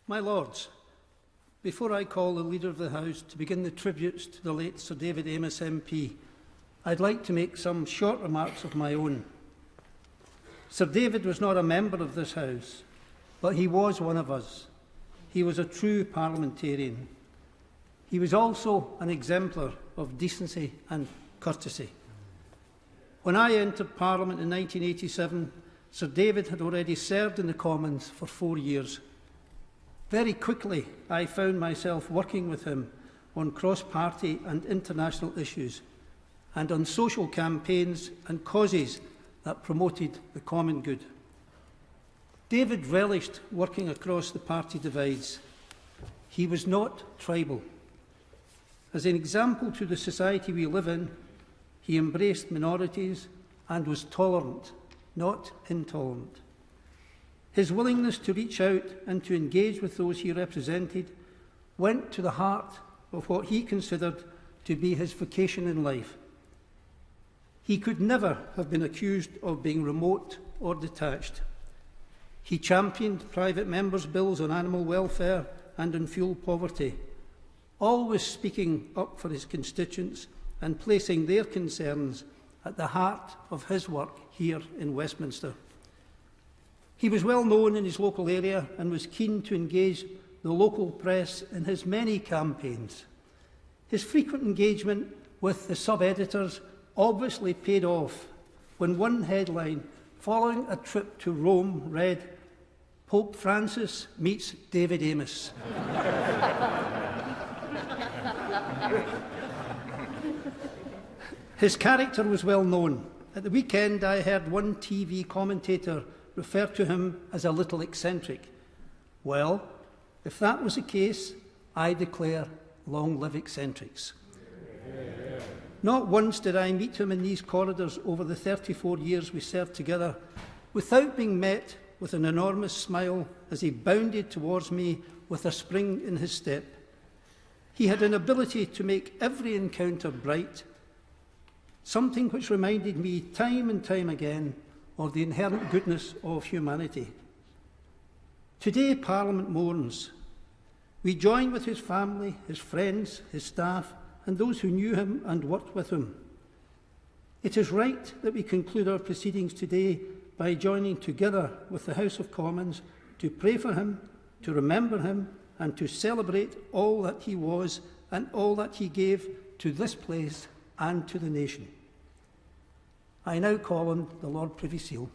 My Lords, before I call the Leader of the House to begin the tributes to the late Sir David Amess MP, I'd like to make some short remarks of my own. Sir David was not a member of this House, but he was one of us. He was a true parliamentarian. He was also an exemplar of decency and courtesy. When I entered Parliament in 1987, Sir David had already served in the Commons for 4 years. Very quickly, I found myself working with him on cross-party and international issues, and on social campaigns and causes that promoted the common good. David relished working across the party divides. He was not tribal. As an example to the society we live in, he embraced minorities and was tolerant, not intolerant. His willingness to reach out and to engage with those he represented went to the heart of what he considered to be his vocation in life. He could never have been accused of being remote or detached. He championed private members' bills on animal welfare and on fuel poverty, always speaking up for his constituents and placing their concerns at the heart of his work here in Westminster. He was well known in his local area and was keen to engage the local press in his many campaigns. His frequent engagement with the sub-editors obviously paid off when one headline following a trip to Rome read, "Pope Francis meets David Amess." His character was well known. At the weekend, I heard one TV commentator refer to him as a little eccentric. Well, if that was the case, I declare, long live eccentrics. Not once did I meet him in these corridors over the 34 years we served together without being met with an enormous smile as he bounded towards me with a spring in his step. He had an ability to make every encounter bright, something which reminded me time and time again of the inherent goodness of humanity. Today, Parliament mourns. We join with his family, his friends, his staff, and those who knew him and worked with him. It is right that we conclude our proceedings today by joining together with the House of Commons to pray for him, to remember him, and to celebrate all that he was and all that he gave to this place and to the nation. I now call on the Lord Privy Seal.